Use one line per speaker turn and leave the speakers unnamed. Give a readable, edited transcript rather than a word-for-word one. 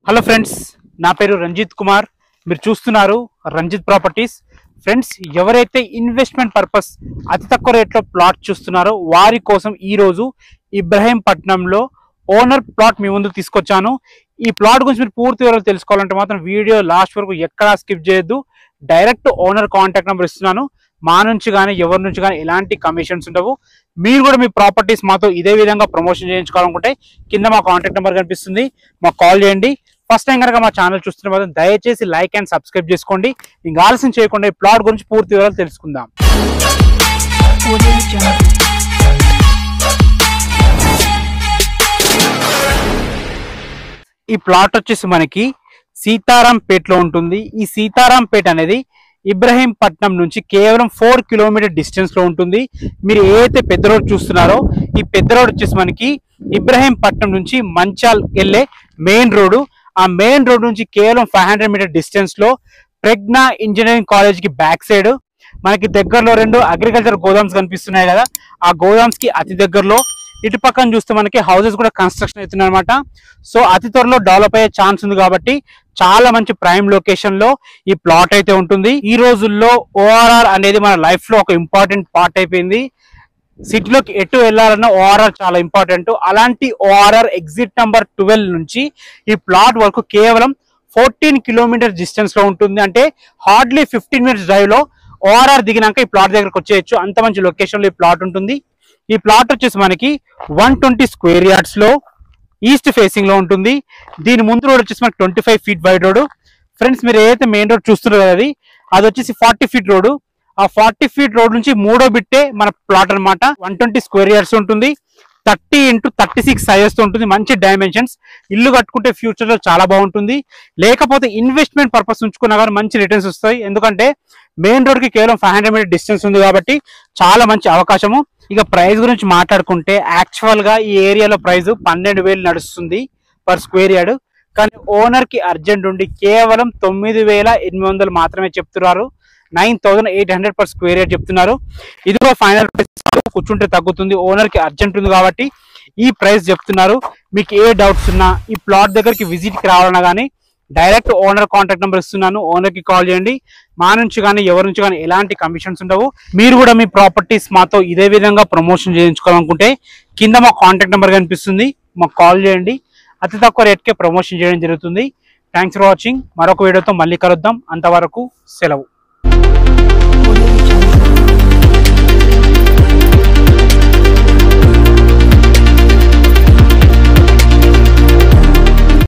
Hello friends, నా పేరు రంజిత్ కుమార్. మీరు చూస్తున్నారు రంజిత్ ప్రాపర్టీస్. ఫ్రెండ్స్, ఎవరైతే ఇన్వెస్ట్మెంట్ పర్పస్ అతి తక్కువ రేట్లో ప్లాట్ చూస్తున్నారో వారి కోసం ఈరోజు ఇబ్రహీంపట్నంలో ఓనర్ ప్లాట్ మీ ముందు తీసుకొచ్చాను. ఈ ప్లాట్ గురించి మీరు పూర్తి వివరాలు తెలుసుకోవాలంటే మాత్రం వీడియో లాస్ట్ వరకు ఎక్కడా స్కిప్ చేయొద్దు. డైరెక్ట్ ఓనర్ కాంటాక్ట్ నెంబర్ ఇస్తున్నాను. మా నుంచి కానీ ఎవరి నుంచి కానీ ఎలాంటి కమిషన్స్ ఉండవు. మీరు కూడా మీ ప్రాపర్టీస్ మాతో ఇదే విధంగా ప్రమోషన్ చేయించుకోవాలనుకుంటే కింద మా కాంటాక్ట్ నెంబర్ కనిపిస్తుంది, మాకు కాల్ చేయండి. ఫస్ట్ టైం కనుక మా ఛానల్ చూస్తున్న మాత్రం దయచేసి లైక్ అండ్ సబ్స్క్రైబ్ చేసుకోండి. ఇంకా ఆలస్యం చేయకుండా ఈ ప్లాట్ గురించి పూర్తి వివరాలు తెలుసుకుందాం. ఈ ప్లాట్ వచ్చేసి మనకి సీతారాంపేటలో ఉంటుంది. ఈ సీతారాంపేట అనేది ఇబ్రహీంపట్నం నుంచి కేవలం 4 కిలోమీటర్ డిస్టెన్స్ లో ఉంటుంది. మీరు ఏదైతే పెద్ద రోడ్ చూస్తున్నారో ఈ పెద్ద రోడ్ వచ్చేసి మనకి ఇబ్రహీంపట్నం నుంచి మంచాల్ వెళ్ళే మెయిన్ రోడ్డు. ఆ మెయిన్ రోడ్ నుంచి కేవలం 500 మీటర్ డిస్టెన్స్ లో ప్రజ్ఞా ఇంజనీరింగ్ కాలేజ్ కి బ్యాక్ సైడ్ మనకి దగ్గరలో 2 అగ్రికల్చర్ గోదామ్స్ కనిపిస్తున్నాయి కదా, ఆ గోదామ్స్ కి అతి దగ్గరలో ఇటు పక్కన చూస్తే మనకి హౌసెస్ కూడా కన్స్ట్రక్షన్ అవుతున్నాయి అనమాట. సో అతి త్వరలో డెవలప్ అయ్యే ఛాన్స్ ఉంది కాబట్టి చాలా మంచి ప్రైమ్ లొకేషన్ లో ఈ ప్లాట్ అయితే ఉంటుంది. ఈ రోజుల్లో ఓఆర్ఆర్ అనేది మన లైఫ్ లో ఒక ఇంపార్టెంట్ పార్ట్ అయిపోయింది. సిటీలోకి ఎటు వెళ్ళాలన్నా ఓఆర్ఆర్ చాలా ఇంపార్టెంట్. అలాంటి ఓఆర్ఆర్ ఎగ్జిట్ నంబర్ 12 నుంచి ఈ ప్లాట్ వరకు కేవలం 14 కిలోమీటర్ డిస్టెన్స్ లో ఉంటుంది. అంటే హార్డ్లీ 15 మినిట్స్ డ్రైవ్ లో ఓఆర్ఆర్ దిగినాక ఈ ప్లాట్ దగ్గరకు వచ్చేయచ్చు. అంత మంచి లొకేషన్ లో ఈ ప్లాట్ ఉంటుంది. ఈ ప్లాట్ వచ్చేసి మనకి 120 స్క్వేర్ యార్డ్స్ లో ఈస్ట్ ఫేసింగ్ లో ఉంటుంది. దీని ముందు రోడ్ వచ్చేసి మనకి 25 ఫీట్ వైడ్ రోడ్. ఫ్రెండ్స్, మీరు ఏదైతే మెయిన్ రోడ్ చూస్తున్నారు కదా అది వచ్చేసి 40 ఫీట్ రోడ్. ఆ 40 ఫీట్ రోడ్ నుంచి మూడో బిట్టే మన ప్లాట్ అనమాట. 120 స్క్వేర్ యార్డ్స్ ఉంటుంది. 30 x 36 సైజెస్ తో ఉంటుంది. మంచి డైమెన్షన్స్. ఇల్లు కట్టుకుంటే ఫ్యూచర్ లో చాలా బాగుంటుంది. లేకపోతే ఇన్వెస్ట్మెంట్ పర్పస్ ఉంచుకున్నా కానీ మంచి రిటర్న్స్ వస్తాయి. ఎందుకంటే మెయిన్ రోడ్ కి కేవలం 500 మీటర్ డిస్టెన్స్ ఉంది కాబట్టి చాలా మంచి అవకాశము. ఇక ప్రైస్ గురించి మాట్లాడుకుంటే యాక్చువల్ గా ఈ ఏరియాలో ప్రైస్ 12,000 నడుస్తుంది పర్ స్క్వేర్ యార్డ్. కానీ ఓనర్ కి అర్జెంట్ ఉండి కేవలం 9,800 మాత్రమే చెప్తున్నారు. 9,800 పర్ స్క్వేర్ యార్డ్ చెప్తున్నారు. ఇది కూడా ఫైనల్ ప్రైస్, కూర్చుంటే తగ్గుతుంది. ఓనర్ కి అర్జెంట్ ఉంది కాబట్టి ఈ ప్రైస్ చెప్తున్నారు. మీకు ఏ డౌట్స్ ఉన్నా ఈ ప్లాట్ దగ్గరికి విజిట్ కి రావాలన్నా కానీ డైరెక్ట్ ఓనర్ కాంటాక్ట్ నెంబర్ ఇస్తున్నాను, ఓనర్ కి కాల్ చేయండి. మా నుంచి కానీ ఎవరి నుంచి కానీ ఎలాంటి కమిషన్స్ ఉండవు. మీరు కూడా మీ ప్రాపర్టీస్ మాతో ఇదే విధంగా ప్రమోషన్ చేయించుకోవాలనుకుంటే కింద మా కాంటాక్ట్ నెంబర్ కనిపిస్తుంది, మాకు కాల్ చేయండి. అతి తక్కువ రేట్కే ప్రమోషన్ చేయడం జరుగుతుంది. Thanks for watching. మరొక వీడియోతో మళ్ళీ కలుద్దాం. అంతవరకు సెలవు.